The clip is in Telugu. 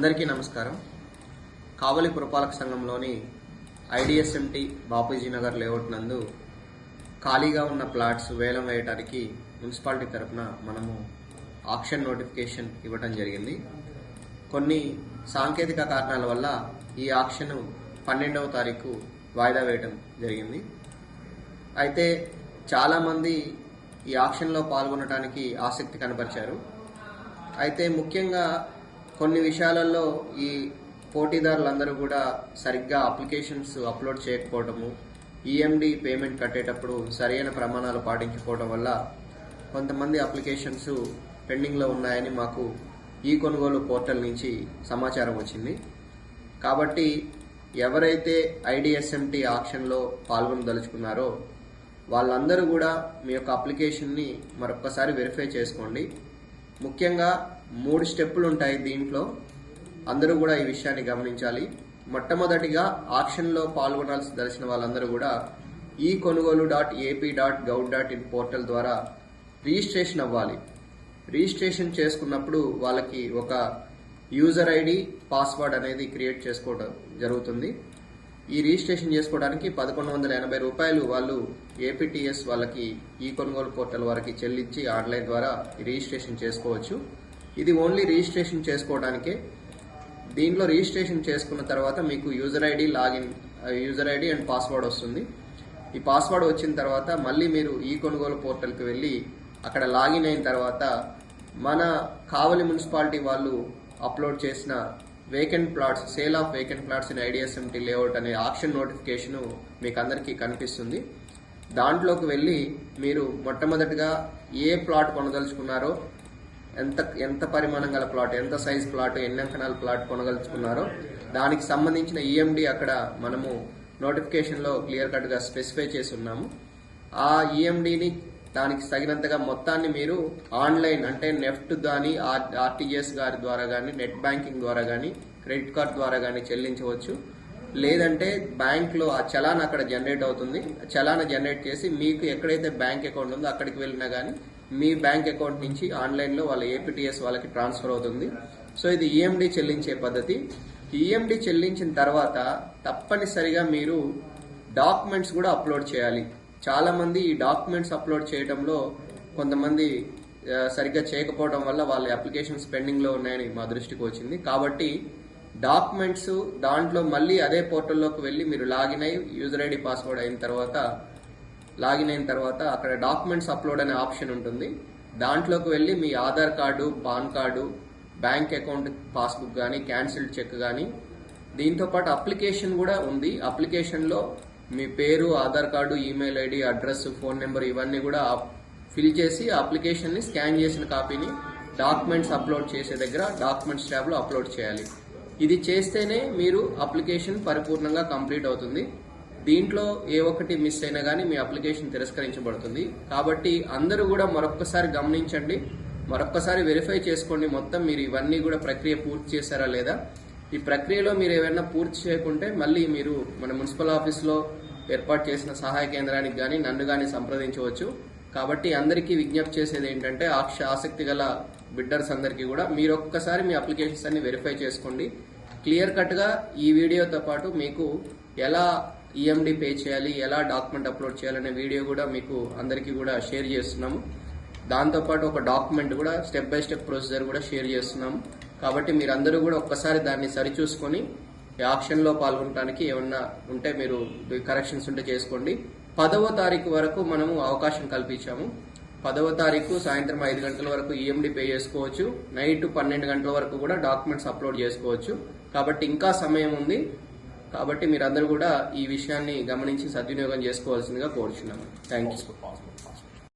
అందరికీ నమస్కారం. కావలి పురపాలక సంఘంలోని ఐడిఎస్ఎంటీ బాపూజీ నగర్ లేఅవుట్ నందు ఖాళీగా ఉన్న ప్లాట్స్ వేలం వేయడానికి మున్సిపాలిటీ తరఫున మనము ఆక్షన్ నోటిఫికేషన్ ఇవ్వడం జరిగింది. కొన్ని సాంకేతిక కారణాల వల్ల ఈ ఆక్షన్ 12వ తారీఖు వాయిదా వేయడం జరిగింది. అయితే చాలామంది ఈ ఆక్షన్లో పాల్గొనడానికి ఆసక్తి కనబరిచారు. అయితే ముఖ్యంగా కొన్ని విషయాలలో ఈ పోటీదారులందరూ కూడా సరిగ్గా అప్లికేషన్స్ అప్లోడ్ చేయకపోవడము, ఈఎండి పేమెంట్ కట్టేటప్పుడు సరైన ప్రమాణాలు పాటించకపోవడం వల్ల కొంతమంది అప్లికేషన్స్ పెండింగ్లో ఉన్నాయని మాకు ఈ కొనుగోలు పోర్టల్ నుంచి సమాచారం వచ్చింది. కాబట్టి ఎవరైతే ఐడిఎస్ఎంటీ ఆక్షన్లో పాల్గొనదలుచుకున్నారో వాళ్ళందరూ కూడా మీ యొక్క అప్లికేషన్ని మరొక్కసారి వెరిఫై చేసుకోండి. ముఖ్యంగా 3 స్టెప్పులు ఉంటాయి దీంట్లో. అందరూ కూడా ఈ విషయాన్ని గమనించాలి. మొట్టమొదటిగా ఆక్షన్లో పాల్గొనాల్సిన వాళ్ళందరూ కూడా ekonugoolu.ap.gov.in పోర్టల్ ద్వారా రిజిస్ట్రేషన్ అవ్వాలి. రిజిస్ట్రేషన్ చేసుకున్నప్పుడు వాళ్ళకి ఒక యూజర్ ఐడి, పాస్వర్డ్ అనేది క్రియేట్ చేసుకోవడం జరుగుతుంది. ఈ రిజిస్ట్రేషన్ చేసుకోవడానికి 1180 రూపాయలు వాళ్ళు ఏపీటీఎస్ వాళ్ళకి ఈ కొనుగోలు పోర్టల్ వారికి చెల్లించి ఆన్లైన్ ద్వారా రిజిస్ట్రేషన్ చేసుకోవచ్చు. ఇది ఓన్లీ రిజిస్ట్రేషన్ చేసుకోవడానికే. దీంట్లో రిజిస్ట్రేషన్ చేసుకున్న తర్వాత మీకు యూజర్ ఐడి అండ్ పాస్వర్డ్ వస్తుంది. ఈ పాస్వర్డ్ వచ్చిన తర్వాత మళ్ళీ మీరు ఈ కొనుగోలు పోర్టల్కి వెళ్ళి అక్కడ లాగిన్ అయిన తర్వాత మన కావలి మున్సిపాలిటీ వాళ్ళు అప్లోడ్ చేసిన vacant plots, sale of vacant plots in IDSMT layout అనే ఆక్షన్ నోటిఫికేషన్ మీకు అందరికీ కనిపిస్తుంది. దాంట్లోకి వెళ్ళి మీరు మొట్టమొదటిగా ఏ ప్లాట్ కొనదలుచుకున్నారో, ఎంత పరిమాణం గల ప్లాట్, ఎంత సైజ్ ప్లాట్, ఎన్ని అంకణాల ప్లాట్ కొనదలుచుకున్నారో దానికి సంబంధించిన ఈఎండి అక్కడ మనము నోటిఫికేషన్లో క్లియర్ కట్గా స్పెసిఫై చేసి ఉన్నాము. ఆ ఈఎండిని దానికి తగినంతగా మొత్తాన్ని మీరు ఆన్లైన్ అంటే నెఫ్ట్ కానీ, ఆర్టీజీఎస్ గారి ద్వారా కానీ, నెట్ బ్యాంకింగ్ ద్వారా కానీ, క్రెడిట్ కార్డ్ ద్వారా కానీ చెల్లించవచ్చు. లేదంటే బ్యాంక్లో ఆ చలాన్ అక్కడ జనరేట్ అవుతుంది. చలాన్ జనరేట్ చేసి మీకు ఎక్కడైతే బ్యాంక్ అకౌంట్ ఉందో అక్కడికి వెళ్ళినా కానీ మీ బ్యాంక్ అకౌంట్ నుంచి ఆన్లైన్లో వాళ్ళ ఏపీటీఎస్ వాళ్ళకి ట్రాన్స్ఫర్ అవుతుంది. సో ఇది ఈఎండి చెల్లించే పద్ధతి. ఈఎండి చెల్లించిన తర్వాత తప్పనిసరిగా మీరు డాక్యుమెంట్స్ కూడా అప్లోడ్ చేయాలి. చాలామంది ఈ డాక్యుమెంట్స్ అప్లోడ్ చేయడంలో కొంతమంది సరిగ్గా చేయకపోవడం వల్ల వాళ్ళ అప్లికేషన్స్ పెండింగ్లో ఉన్నాయని మా దృష్టికి వచ్చింది. కాబట్టి డాక్యుమెంట్స్ దాంట్లో మళ్ళీ అదే పోర్టల్లోకి వెళ్ళి మీరు లాగిన్ అయ్యి యూజర్ ఐడి, పాస్వర్డ్ అయిన తర్వాత అక్కడ డాక్యుమెంట్స్ అప్లోడ్ అనే ఆప్షన్ ఉంటుంది. దాంట్లోకి వెళ్ళి మీ Aadhaar card, PAN card, bank account passbook కానీ, క్యాన్సిల్డ్ చెక్ కానీ, దీంతోపాటు అప్లికేషన్ కూడా ఉంది. అప్లికేషన్లో మీ పేరు, Aadhaar card, email ID, address, phone number ఇవన్నీ కూడా ఫిల్ చేసి ఆ అప్లికేషన్ని స్కాన్ చేసిన కాపీని డాక్యుమెంట్స్ అప్లోడ్ చేసే దగ్గర డాక్యుమెంట్స్ ట్యాబ్లో అప్లోడ్ చేయాలి. ఇది చేస్తేనే మీరు అప్లికేషన్ పరిపూర్ణంగా కంప్లీట్ అవుతుంది. దీంట్లో ఏ ఒక్కటి మిస్ అయినా కానీ మీ అప్లికేషన్ తిరస్కరించబడుతుంది. కాబట్టి అందరూ కూడా మరొక్కసారి గమనించండి, మరొక్కసారి వెరిఫై చేసుకోండి మొత్తం మీరు ఇవన్నీ కూడా ప్రక్రియ పూర్తి చేశారా లేదా. ఈ ప్రక్రియలో మీరు ఏమైనా పూర్తి చేయకుంటే మళ్ళీ మీరు మన మున్సిపల్ ఆఫీస్లో ఏర్పాటు చేసిన సహాయ కేంద్రానికి కానీ నన్ను కానీ సంప్రదించవచ్చు. కాబట్టి అందరికీ విజ్ఞప్తి చేసేది ఏంటంటే ఆసక్తి గల బిడ్డర్స్ అందరికీ కూడా మీరు ఒక్కసారి మీ అప్లికేషన్స్ అన్ని వెరిఫై చేసుకోండి. క్లియర్ కట్గా ఈ వీడియోతో పాటు మీకు ఎలా ఈఎండి పే చేయాలి, ఎలా డాక్యుమెంట్ అప్లోడ్ చేయాలనే వీడియో కూడా మీకు అందరికీ కూడా షేర్ చేస్తున్నాము. దాంతోపాటు ఒక డాక్యుమెంట్ కూడా స్టెప్ బై స్టెప్ ప్రొసీజర్ కూడా షేర్ చేస్తున్నాము. కాబట్టి మీరందరూ కూడా ఒక్కసారి దాన్ని సరిచూసుకొని ఆక్షన్లో పాల్గొనడానికి ఏమన్నా ఉంటే మీరు కరెక్షన్స్ ఉంటే చేసుకోండి. 10వ తారీఖు వరకు మనము అవకాశం కల్పించాము. 10వ తారీఖు సాయంత్రం 5 గంటల వరకు ఈఎండి పే చేసుకోవచ్చు. నైట్ 12 గంటల వరకు కూడా డాక్యుమెంట్స్ అప్లోడ్ చేసుకోవచ్చు. కాబట్టి ఇంకా సమయం ఉంది. కాబట్టి మీరందరూ కూడా ఈ విషయాన్ని గమనించి సద్వినియోగం చేసుకోవాల్సిందిగా కోరుచున్నాము. Thank you.